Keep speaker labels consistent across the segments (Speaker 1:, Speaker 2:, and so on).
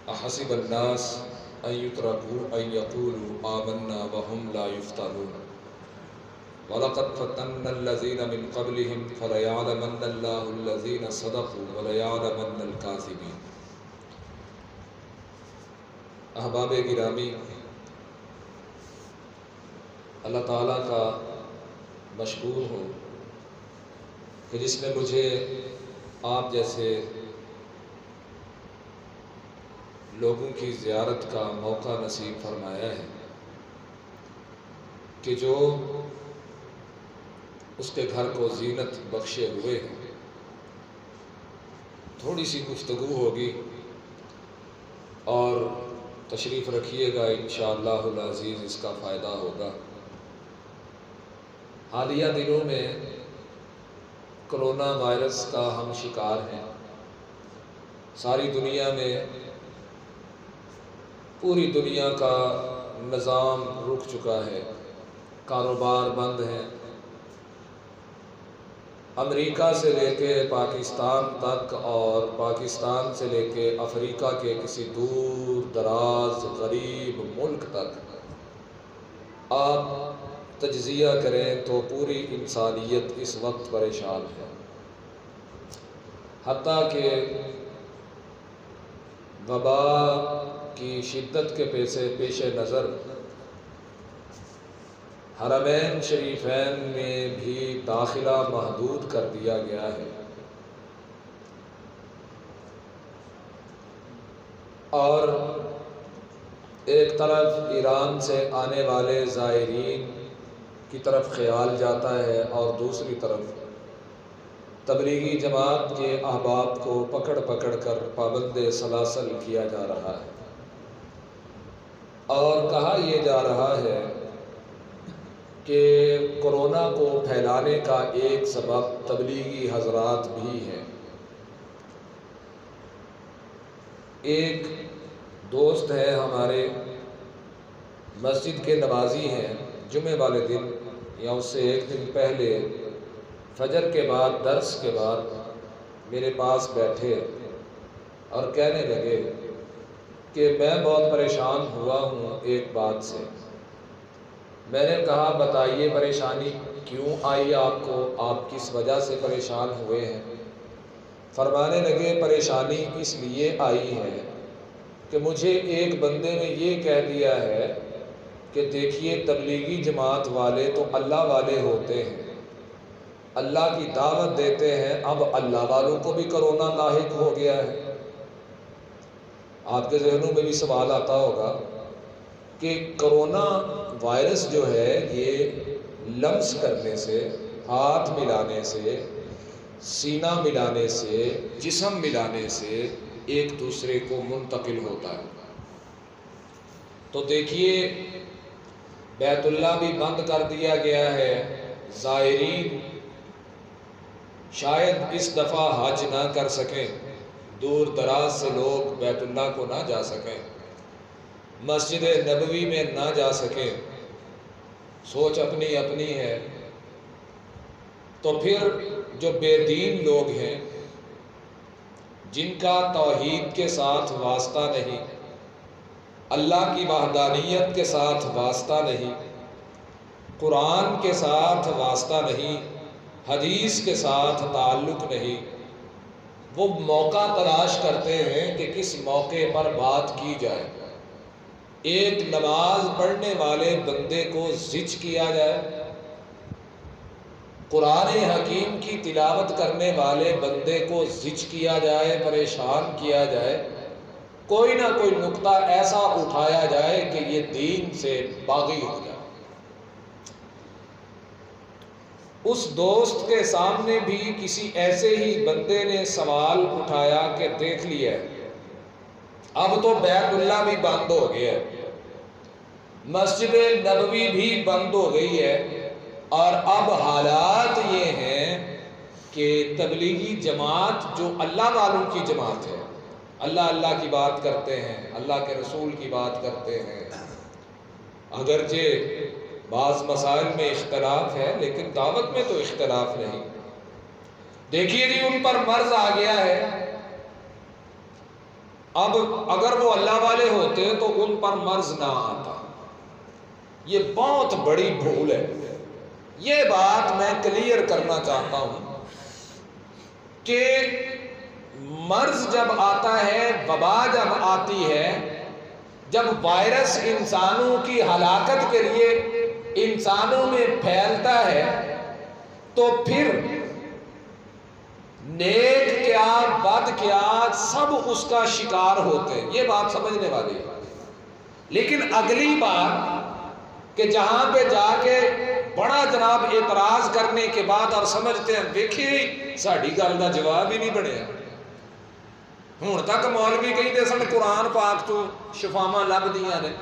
Speaker 1: احسب الناس ان يتركوا ان يقولوا آمنا وهم لا يفتنون وَلَقَدْ فَتَنَّا الَّذِينَ مِنْ قَبْلِهِمْ فَلَيَعْلَمَنَّ اللَّهُ الَّذِينَ صَدَقُوا وَلَيَعْلَمَنَّ الْكَاذِبِينَ۔ احباب گرامی، اللہ تعالیٰ کا مشکور ہوں کہ جس نے مجھے آپ جیسے لوگوں کی زیارت کا موقع نصیب فرمایا ہے کہ جو اس کے گھر کو زینت بخشے ہوئے ہیں۔ تھوڑی سی گفتگو ہوگی اور تشریف رکھیے گا، انشاءاللہ العزیز اس کا فائدہ ہوگا۔ حالیہ دنوں میں کرونا وائرس کا ہم شکار ہیں۔ ساری دنیا میں پوری دنیا کا نظام رک چکا ہے، کاروبار بند ہیں۔ امریکہ سے لے کے پاکستان تک اور پاکستان سے لے کے افریقہ کے کسی دور دراز غریب ملک تک آپ تجزیہ کریں تو پوری انسانیت اس وقت پریشان ہے۔ حتیٰ کہ وبا کی شدت کے پیش نظر حرمین شریفین میں بھی داخلہ محدود کر دیا گیا ہے، اور ایک طرف ایران سے آنے والے زائرین کی طرف خیال جاتا ہے اور دوسری طرف تبلیغی جماعت کے احباب کو پکڑ پکڑ کر پابند سلاسل کیا جا رہا ہے، اور کہا یہ جا رہا ہے کہ کورونا کو پھیلانے کا ایک سبب تبلیغی حضرات بھی ہیں۔ ایک دوست ہے ہمارے، مسجد کے نمازی ہیں، جمعہ والے دن یا اس سے ایک دن پہلے فجر کے بعد درس کے بعد میرے پاس بیٹھے اور کہنے لگے کہ میں بہت پریشان ہوا ہوں ایک بات سے۔ میں نے کہا بتائیے پریشانی کیوں آئی آپ کو، آپ کس وجہ سے پریشان ہوئے ہیں؟ فرمانے لگے پریشانی اس لیے آئی ہے کہ مجھے ایک بندے نے یہ کہہ دیا ہے کہ دیکھیے تبلیغی جماعت والے تو اللہ والے ہوتے ہیں، اللہ کی دعوت دیتے ہیں، اب اللہ والوں کو بھی کرونا لاحق ہو گیا ہے۔ آپ کے ذہنوں میں بھی سوال آتا ہوگا کہ کرونا وائرس جو ہے یہ لمس کرنے سے، ہاتھ ملانے سے، سینہ ملانے سے، جسم ملانے سے ایک دوسرے کو منتقل ہوتا ہے۔ تو دیکھیے بیت اللہ بھی بند کر دیا گیا ہے، زائرین شاید اس دفعہ حج نہ کر سکیں، دور دراز سے لوگ بیت اللہ کو نہ جا سکیں، مسجد نبوی میں نہ جا سکیں، سوچ اپنی اپنی ہے۔ تو پھر جو بے دین لوگ ہیں، جن کا توحید کے ساتھ واسطہ نہیں، اللہ کی وحدانیت کے ساتھ واسطہ نہیں، قرآن کے ساتھ واسطہ نہیں، حدیث کے ساتھ تعلق نہیں، وہ موقع تلاش کرتے ہیں کہ کس موقع پر بات کی جائے۔ ایک نماز پڑھنے والے بندے کو زج کیا جائے، قرآن حکیم کی تلاوت کرنے والے بندے کو زج کیا جائے، پریشان کیا جائے، کوئی نہ کوئی نقطہ ایسا اٹھایا جائے کہ یہ دین سے باغی ہو جائے۔ اس دوست کے سامنے بھی کسی ایسے ہی بندے نے سوال اٹھایا کہ دیکھ لیا اب تو بیت اللہ بھی بند ہو گیا ہے، مسجد نبوی بھی بند ہو گئی ہے، اور اب حالات یہ ہیں کہ تبلیغی جماعت جو اللہ والوں کی جماعت ہے، اللہ اللہ کی بات کرتے ہیں، اللہ کے رسول کی بات کرتے ہیں، اگرچہ بعض مسائل میں اختلاف ہے لیکن دعوت میں تو اختلاف نہیں۔ دیکھیے جی ان پر مرض آ گیا ہے، اب اگر وہ اللہ والے ہوتے تو ان پر مرض نہ آتا. یہ بہت بڑی بھول ہے. یہ بات میں کلیئر کرنا چاہتا ہوں کہ مرض جب آتا ہے، وبا جب آتی ہے، جب وائرس انسانوں کی ہلاکت کے لیے انسانوں میں پھیلتا ہے، تو پھر نیک کیا بد کیا سب اس کا شکار ہوتے ہیں. یہ بات سمجھنے والی ہے. لیکن اگلی بات کہ جہاں پہ جا کے بڑا جناب اعتراض کرنے کے بعد اور سمجھتے ہیں دیکھیے ساڑھی گل کا جواب ہی نہیں بنیا. ہوں تک مولوی کہتے سن قرآن پاک تو شفاواں لب دیاں نے.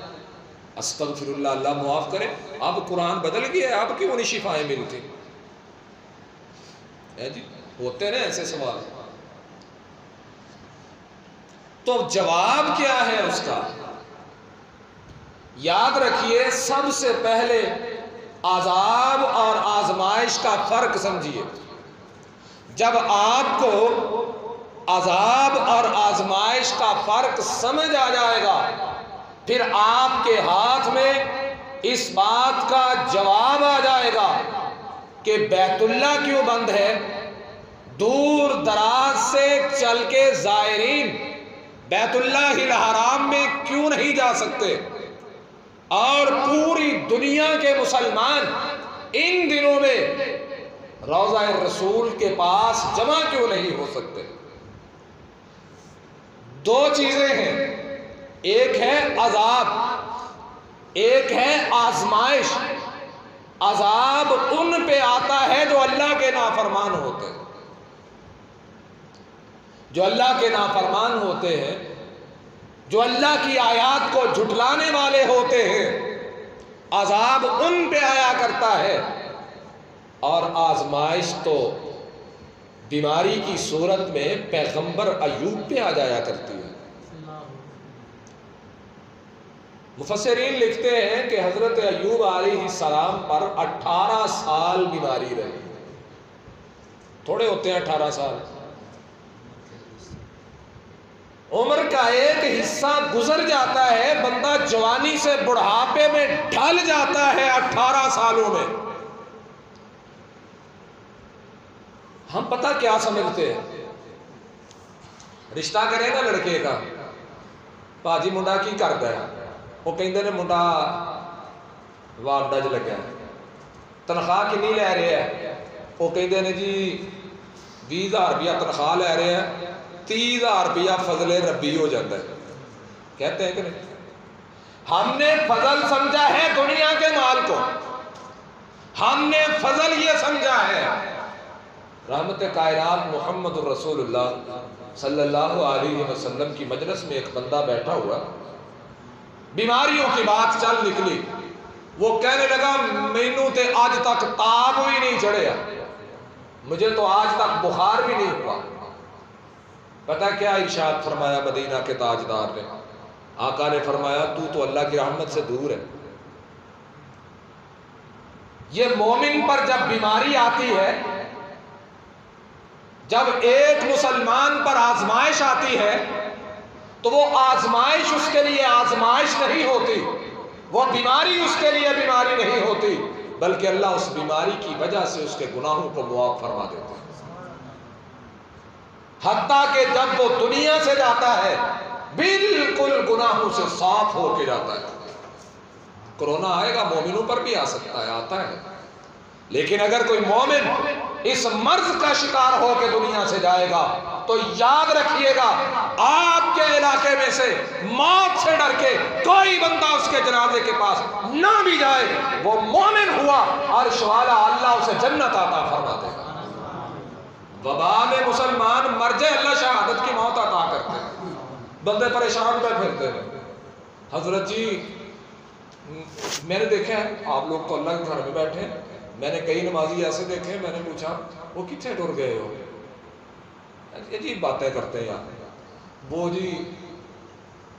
Speaker 1: استغفر اللہ، اللہ معاف کرے. اب قرآن بدل گیا، اب کیوں نہیں شفائیں ملتی؟ جی ہوتے نا ایسے سوال. تو جواب کیا ہے اس کا؟ یاد رکھیے، سب سے پہلے عذاب اور آزمائش کا فرق سمجھیے. جب آپ کو عذاب اور آزمائش کا فرق سمجھ آ جائے گا، پھر آپ کے ہاتھ میں اس بات کا جواب آ جائے گا کہ بیت اللہ کیوں بند ہے. دور دراز سے چل کے زائرین بیت اللہ الحرام میں کیوں نہیں جا سکتے، اور پوری دنیا کے مسلمان ان دنوں میں روضہ رسول کے پاس جمع کیوں نہیں ہو سکتے. دو چیزیں ہیں، ایک ہے عذاب، ایک ہے آزمائش. عذاب ان پہ آتا ہے جو اللہ کے نافرمان ہوتے ہیں. جو اللہ کے نافرمان ہوتے ہیں، جو اللہ کی آیات کو جھٹلانے والے ہوتے ہیں، عذاب ان پہ آیا کرتا ہے. اور آزمائش تو بیماری کی صورت میں پیغمبر ایوب پہ آ جایا کرتی ہے. مفسرین لکھتے ہیں کہ حضرت ایوب علیہ السلام پر 18 سال بیماری رہی. تھوڑے ہوتے ہیں 18 سال، عمر کا ایک حصہ گزر جاتا ہے، بندہ جوانی سے بڑھاپے میں ڈھل جاتا ہے 18 سالوں میں. ہم پتہ کیا سمجھتے ہیں؟ رشتہ کرے نا لڑکے کا، پاجی منڈا کی کرتا ہے؟ وہ کہندے نے منڈا وارڈا چ لگا. تنخواہ کنی لے رہے ہیں؟ وہ کہندے نے جی 20,000 روپیہ تنخواہ لے رہے ہیں، 30,000 روپیہ فضل ربی ہو جاتا ہے. کہتے ہیں کہ نہیں؟ ہم نے فضل سمجھا ہے دنیا کے مال کو، ہم نے فضل یہ سمجھا ہے. رحمت کائنات محمد الرسول اللہ صلی اللہ علیہ وسلم کی مجلس میں ایک بندہ بیٹھا ہوا، بیماریوں کی بات چل نکلی. وہ کہنے لگا مینوں تے آج تک تاب بھی نہیں چڑھیا، مجھے تو آج تک بخار بھی نہیں ہوا. پتہ کیا ارشاد فرمایا مدینہ کے تاجدار نے؟ آقا نے فرمایا تو اللہ کی رحمت سے دور ہے. یہ مومن پر جب بیماری آتی ہے، جب ایک مسلمان پر آزمائش آتی ہے، تو وہ آزمائش اس کے لیے آزمائش نہیں ہوتی، وہ بیماری اس کے لیے بیماری نہیں ہوتی، بلکہ اللہ اس بیماری کی وجہ سے اس کے گناہوں کو معاف فرما دیتا ہے. حتیٰ کہ جب وہ دنیا سے جاتا ہے بالکل گناہوں سے صاف ہو کے جاتا ہے. کرونا آئے گا، مومنوں پر بھی آ سکتا ہے، آتا ہے. لیکن اگر کوئی مومن اس مرض کا شکار ہو کے دنیا سے جائے گا تو یاد رکھیے گا، آپ کے علاقے میں سے موت سے ڈر کے کوئی بندہ اس کے جنازے کے پاس نہ بھی جائے، وہ مومن ہوا، عرش والا اللہ اسے جنت عطا فرما دے گا. وبا میں مسلمان مر جائے، اللہ شہادت کی موت عطا کرتے ہیں. بندے پریشان پہ پھرتے ہیں. حضرت جی میں نے دیکھا ہے آپ لوگ تو اللہ کے گھر میں بیٹھے ہیں، میں نے کئی نمازی ایسے دیکھے ہیں، میں نے پوچھا وہ کتنے ٹر گئے ہو؟ عجیب باتیں کرتے ہیں یار. وہ جی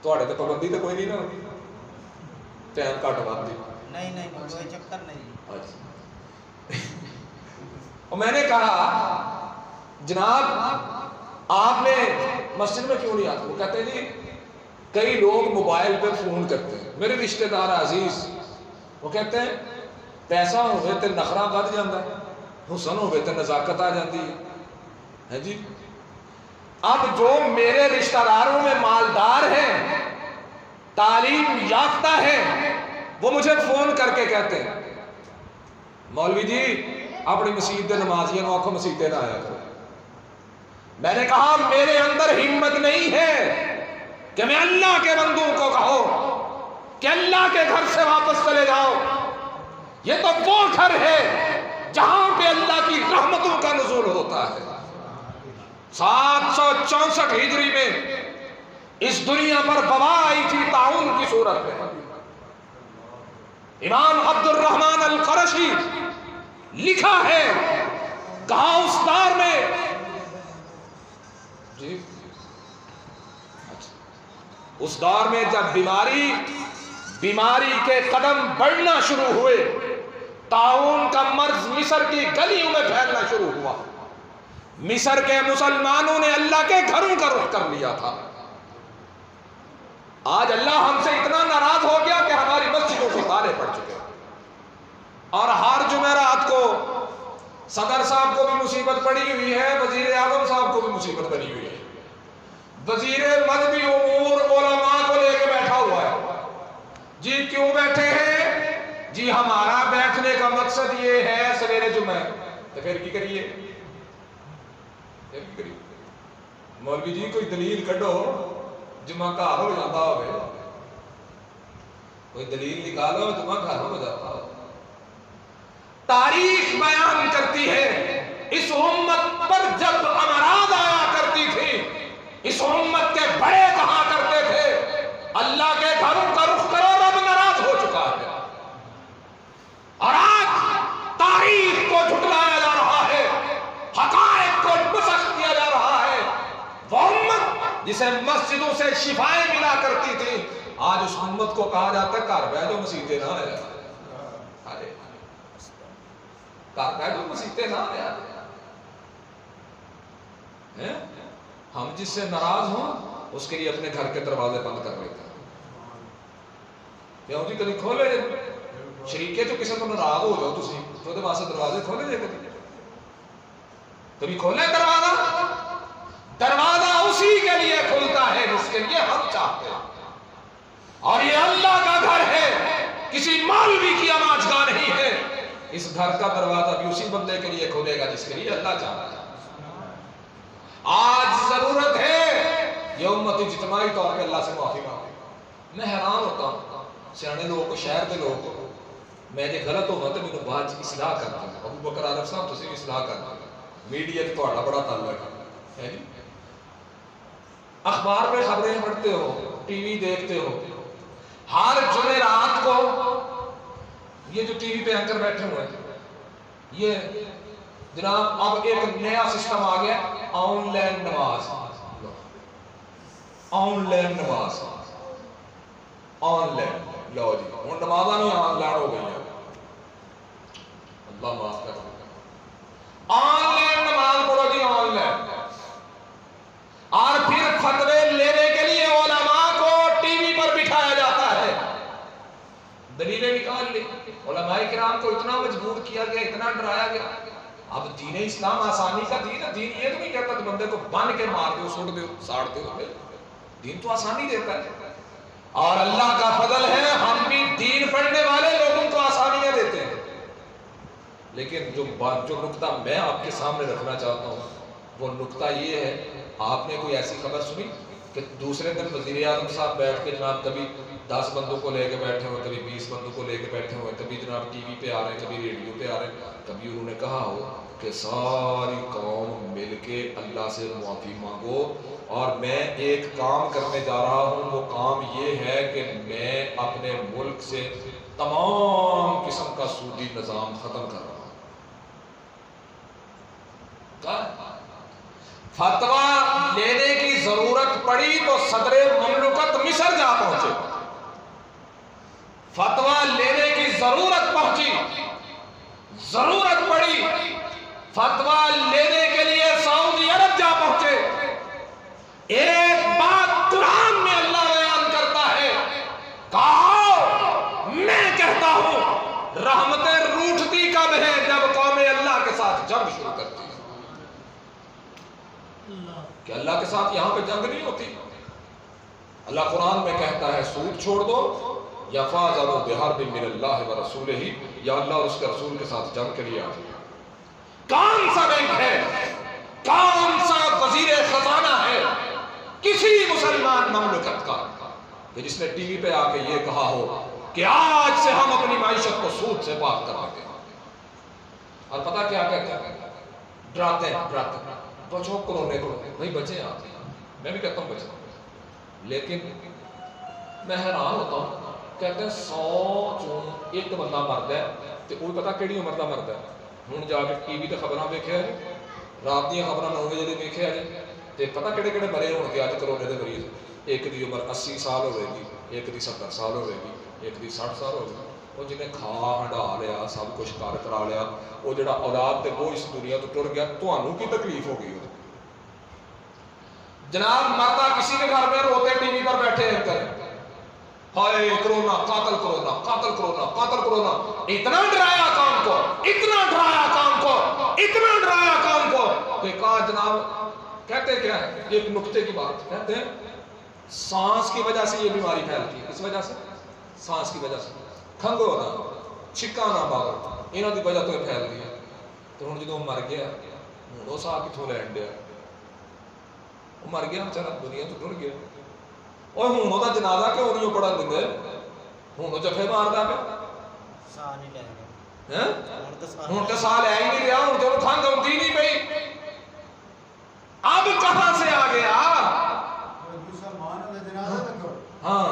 Speaker 1: تھوڑے تو پابندی تو کوئی نہیں نا، ٹائم کٹ بات
Speaker 2: نہیں کوئی چکر نہیں.
Speaker 1: اور میں نے کہا جناب آپ نے مسجد میں کیوں نہیں آتے؟ وہ کہتے ہیں جی کئی لوگ موبائل پہ فون کرتے ہیں، میرے رشتہ دار عزیز وہ کہتے ہیں پیسہ ہوئے تو نخرہ بڑھ جاتا ہے، حسن ہوئے تو نزاکت آ جاتی ہے جی۔ اب جو میرے رشتہ داروں میں مالدار ہیں، تعلیم یافتہ ہیں، وہ مجھے فون کر کے کہتے ہیں مولوی جی اپنی مسجد نمازیاں نو آنکھوں مسجد نہ آیا کرو۔ میں نے کہا میرے اندر ہمت نہیں ہے کہ میں اللہ کے بندوں کو کہو کہ اللہ کے گھر سے واپس چلے جاؤ، یہ تو وہ گھر ہے جہاں پہ اللہ کی رحمتوں کا نزول ہوتا ہے۔ 764 ہجری میں اس دنیا پر وبا آئی تھی طاعون کی صورت میں۔ امام عبد الرحمن القرشی لکھا ہے، کہا اس دور میں جی اس دور میں جب بیماری کے قدم بڑھنا شروع ہوئے، طاعون کا مرض مصر کی گلیوں میں پھیلنا شروع ہوا، مصر کے مسلمانوں نے اللہ کے گھروں کا رخ کر لیا تھا۔ آج اللہ ہم سے اتنا ناراض ہو گیا کہ ہماری مسجدوں سے تالے پڑ چکے ہیں، اور ہر جمعرات کو صدر صاحب کو بھی مصیبت پڑی ہوئی ہے، وزیر اعظم صاحب کو بھی مصیبت بنی ہوئی ہے، وزیر مذہبی امور علماء کو لے کے بیٹھا ہوا ہے۔ جی کیوں بیٹھے ہیں؟ جی ہمارا بیٹھنے کا مقصد یہ ہے سویرے جمعہ، تو پھر کی کریے؟ مولوی جی کوئی دلیل کڈو جمعہ کا ہو جاتا ہوئے، کوئی دلیل نکالو جمعہ گھر ہو جاتا ہو۔ تاریخ بیان کرتی ہے اس امت پر جب امراض آیا کرتی تھی، اس امت کے بڑے کہا کرتے تھے اللہ کے گھروں کا رخ کرو رب ناراض ہو چکا ہے، اور آج تاریخ کو جھٹلایا جا رہا ہے، حقائق کو نسخ کیا جا رہا ہے۔ وہ امت جسے مسجدوں سے شفائیں ملا کرتی تھی، آج اس امت کو کہا جاتا ہے گھر بیٹھو مسیحتے نہ آیا، گھر بیٹھو مسیحتے نہ آیا۔ ہم جس سے ناراض ہوں اس کے لیے اپنے گھر کے دروازے بند کر لیتے ہیں، کیوں جی کبھی کھولے شریکے جو کسی کو ناراض ہو جاؤ تسی تو دے واسطے دروازے کھولے جائے، کبھی کھولے دروازہ اسی کے لیے کھلتا ہے جس کے لیے ہم چاہتے ہیں، اور یہ اللہ کا گھر ہے، کسی مولوی کی آماجگاہ نہیں ہے۔ اس گھر کا دروازہ بھی اسی بندے کے لیے کھولے گا جس کے لیے اللہ چاہتا ہے۔ آج ضرورت ہے یہ امت اجتماعی طور پہ اللہ سے معافی مانگے۔ میں حیران ہوتا ہوں سیانے لوگوں کو، شہر کے لوگوں کو، میں جے غلط ہوگا تو میرے بعد اصلاح کرنا ہے۔ ابو بکر عارف صاحب تسی اصلاح کرنا ہے، میڈیا تو تہاڈا بڑا تعلق ہے جی، اخبار پہ خبریں پڑھتے ہو، ٹی وی دیکھتے ہو، ہر جمعرات کو یہ جو ٹی وی پہ اینکر بیٹھے ہوئے ہیں، یہ جناب اب ایک نیا سسٹم آ گیا، آن لائن نماز، آن لائن نماز، آن لائن، لو جی وہ نمازاں نہیں آن لائن ہو گئی ہیں، اللہ معاف کر دے، آن لائن نماز پڑھو جی آن لائن، اور پھر فتوے لینے کے لیے علماء کو ٹی وی پر بٹھایا جاتا ہے، دلیلیں نکال لی، علماء کرام کو اتنا مجبور کیا گیا، اتنا ڈرایا گیا۔ اب دین اسلام آسانی کا دین ہے، دین یہ تو نہیں کہتا کہ بندے کو بن کے مار دو، سوٹ دو، ساڑ دو، دین تو آسانی دیتا ہے، اور اللہ کا فضل ہے ہم بھی دین پڑھنے والے لوگوں کو آسانیاں دیتے ہیں۔ لیکن جو نقطہ میں آپ کے سامنے رکھنا چاہتا ہوں وہ نقطہ یہ ہے، آپ نے کوئی ایسی خبر سنی کہ دوسرے دن وزیر اعظم صاحب بیٹھ کے جناب کبھی 10 بندوں کو لے کے بیٹھے ہوئے، کبھی 20 بندوں کو لے کے بیٹھے ہوئے، کبھی جناب ٹی وی پہ آ رہے ہیں، کبھی ریڈیو پہ آ رہے ہیں، کبھی انہوں نے کہا ہو کہ ساری قوم مل کے اللہ سے معافی مانگو، اور میں ایک کام کرنے جا رہا ہوں، وہ کام یہ ہے کہ میں اپنے ملک سے تمام قسم کا سودی نظام ختم کر رہا ہوں۔ فتویٰ لینے کی ضرورت پڑی تو صدر مملکت مصر جا پہنچے، فتویٰ لینے کی ضرورت پہنچی، ضرورت پڑی فتویٰ لینے کے لیے سعودی عرب جا پہنچے، ایک بات قرآن میں اللہ بیان کرتا ہے، کہو میں کہتا ہوں رحمتیں روٹھتی کب ہیں؟ جب قوم اللہ کے ساتھ جنگ شروع کرتی ہے، کہ اللہ کے ساتھ یہاں پہ جنگ نہیں ہوتی۔ اللہ قرآن میں کہتا ہے سود چھوڑ دو، یا فاذنوا بحرب من اللہ ورسولہ، یا اللہ اور اس کے رسول کے ساتھ جنگ کے لیے آ جائے۔ کون سا بینک ہے، کون سا وزیر خزانہ ہے کسی مسلمان مملکت کا کہ جس نے ٹی وی پہ آ کے یہ کہا ہو کہ آج سے ہم اپنی معیشت کو سود سے پاک کرا دیں؟ اور پتہ کیا کہتے ہیں؟ ڈراتے ہیں، بچو کرونے کو، بھائی بچے آپ، میں بھی کہتا ہوں بچے، لیکن میں حیران ہوتا ہوں، کہتے ہیں 100 چون ایک بندہ مرد ہے تو وہ پتا کیڑی عمر دا مرد ہے؟ ہوں جا کے ٹی وی تے خبراں ویکھیا جی، رات دیاں خبراں 9 بجے ویکھیا جی، تے پتا کیڑے کیڑے مرے ہون گے اج کرونے دے مریض؟ ایک دی عمر 80 سال ہوے گی، ایک دی 70 سال ہوے گی، ایک دی 60 سال ہوے گی۔ وہ جنہیں کھا ہنڈا لیا، سب کچھ کر کرا لیا، وہ جڑا اولاد تے وہ اس دنیا تو ٹر گیا، تانوں کی تکلیف ہو گئی؟ جناب مردہ کسی کے گھر میں روتے ٹی وی پر بیٹھے ہیں کریں، ہائے کرونا، قاتل کرونا، قاتل کرونا، قاتل کرونا، اتنا ڈرایا کام کو، اتنا ڈرایا کام کو، اتنا ڈرایا کام کو کہ کہا جناب کہتے کیا ہے؟ ایک نکتے کی بات کہتے ہیں سانس کی وجہ سے یہ بیماری پھیلتی ہے۔ اس وجہ سے سانس کی وجہ سے کھنگو ہونا، چھکا نہ مارو، انہوں کی وجہ تو یہ پھیل گئی ہے۔ تو ہوں جدوں مر گیا ہوں وہ سا کتوں لین دیا، وہ مر گیا بیچارہ، دنیا تو ٹر گیا، اور ہوں وہ جنازہ کیوں نہیں پڑھا دیں؟ ہوں وہ جفے مارتا پہ،
Speaker 2: ساہ نہیں لے گیا،
Speaker 1: ہوں تو سال ہے ہی نہیں رہا، ہوں تو کھنگ ہوتی نہیں پئی، اب کہاں سے آ گیا؟ ہاں،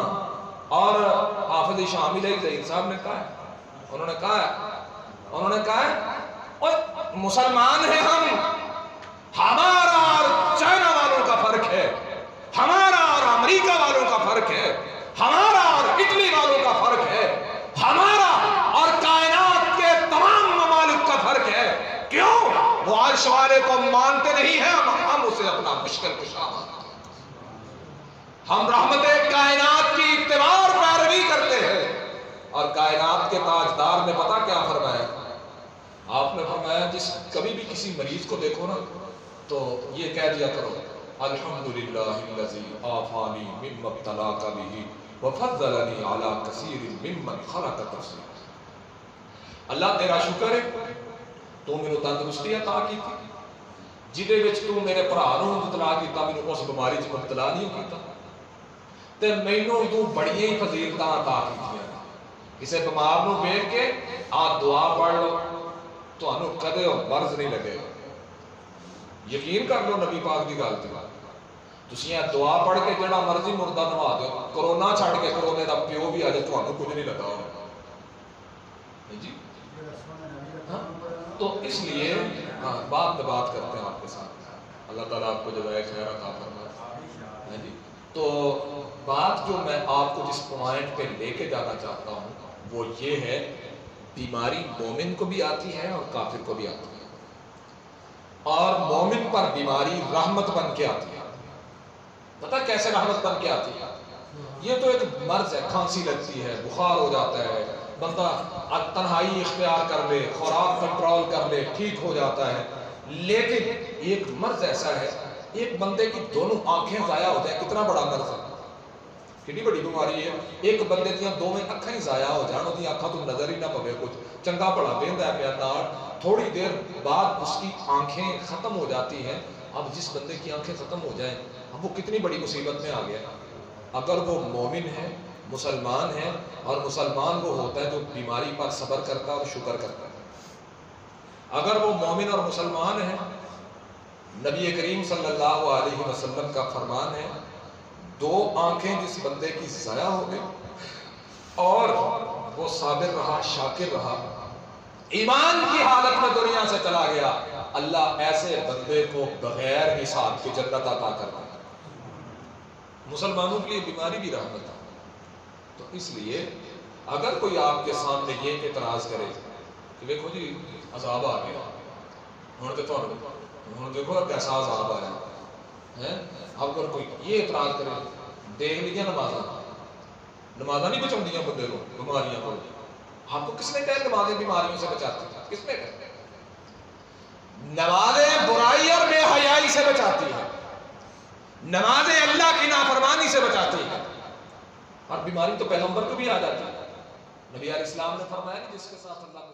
Speaker 1: اور حافظ شامی ظہیر صاحب نے کہا ہے، انہوں نے کہا ہے اور مسلمان ہیں ہم، ہمارا اور چائنا والوں کا فرق ہے، ہمارا اور امریکہ والوں کا فرق ہے، ہمارا اور اٹلی والوں کا فرق ہے، ہمارا اور کائنات کے تمام ممالک کا فرق ہے۔ کیوں؟ وہ عرش والے کو مانتے نہیں ہیں، ہم اسے اپنا مشکل کشا مانتے ہیں، ہم رحمت کائنات کی اتباع پیروی کرتے ہیں۔ اور کائنات کے تاجدار نے پتا کیا فرمایا؟ آپ نے فرمایا جس کبھی بھی کسی مریض کو دیکھو نا تو یہ کہہ دیا کرو الحمدللہ الذی عافانی مما ابتلاک بہ وفضلنی علی کثیر ممن خلق تفضیلا۔ اللہ تیرا شکر ہے تو میرے تندرستی عطا کی تھی، جدے وچ تو میرے بھرا نوں مبتلا کیتا، مینوں اس بیماری وچ مبتلا نہیں کیتا، تے مینوں تو بڑیاں ہی فضیلتاں عطا کیتیاں۔ کسے بیمار نوں ویکھ کے آ دعا پڑھ لو، تانوں کدے مرض نہیں لگے گا۔ یقین کر لو نبی پاک دی گل تے، تسی یہ دعا پڑھ کے جڑا مرضی مردہ نوا دیو، کرونا چھڈ کے کرونے دا پیو بھی آ جائے تانوں کچھ نہیں لگا ہوگا جی۔ تو اس لیے بات کرتے ہیں آپ کے ساتھ، اللہ تعالیٰ آپ کو جزائے خیر عطا فرمائے جی۔ تو بات جو میں آپ کو جس پوائنٹ پہ لے کے جانا چاہتا ہوں وہ یہ ہے، بیماری مومن کو بھی آتی ہے اور کافر کو بھی آتی ہے، اور مومن پر بیماری رحمت بن کے آتی ہے۔ پتہ کیسے رحمت بن کے آتی ہے؟ یہ تو ایک مرض ہے، کھانسی لگتی ہے، بخار ہو جاتا ہے، بندہ تنہائی اختیار کر لے، خوراک کنٹرول کر لے، ٹھیک ہو جاتا ہے۔ لیکن ایک مرض ایسا ہے، ایک بندے کی دونوں آنکھیں ضائع ہو جائیں، کتنا بڑا مرض ہے، کتنی بڑی بیماری ہے۔ ایک بندے دیا دونوں اکھاں ہی ضائع ہو جان، وہ اکھاں تو نظر ہی نہ پوے کچھ، چنگا بڑا بہندا ہے پیا نال، تھوڑی دیر بعد اس کی آنکھیں ختم ہو جاتی ہیں۔ اب جس بندے کی آنکھیں ختم ہو جائیں، اب وہ کتنی بڑی مصیبت میں آ گیا۔ اگر وہ مومن ہے، مسلمان ہے، اور مسلمان وہ ہوتا ہے جو بیماری پر صبر کرتا ہے اور شکر کرتا ہے۔ اگر وہ مومن اور مسلمان ہے، نبی کریم صلی اللہ علیہ وسلم کا فرمان ہے، دو آنکھیں جس بندے کی ضائع ہو گئی اور وہ صابر رہا، شاکر رہا، ایمان کی حالت میں دنیا سے چلا گیا، اللہ ایسے بندے کو بغیر حساب کی جنت عطا کرتا ہے۔ مسلمانوں کے لیے بیماری بھی رحمت ہے۔ تو اس لیے اگر کوئی آپ کے سامنے یہ اعتراض کرے کہ دیکھو جی عذاب آ گیا، ہوں تو ہوں دیکھو کیسا عذاب آیا، اب اگر کوئی یہ اعتراض کرے دیکھ لیجیے نمازاں نہیں بچاؤں بندے کو بیماریاں کو. آپ کو کس نے کہا نمازیں بیماریوں سے بچاتی ہیں؟ کس نے کہا؟ نمازیں برائی اور بے حیائی سے بچاتی ہے، نمازیں اللہ کی نافرمانی سے بچاتی ہے. اور بیماری تو پیغمبر کو بھی آ جاتی ہے. نبی علیہ السلام نے فرمایا کہ جس کے ساتھ اللہ کو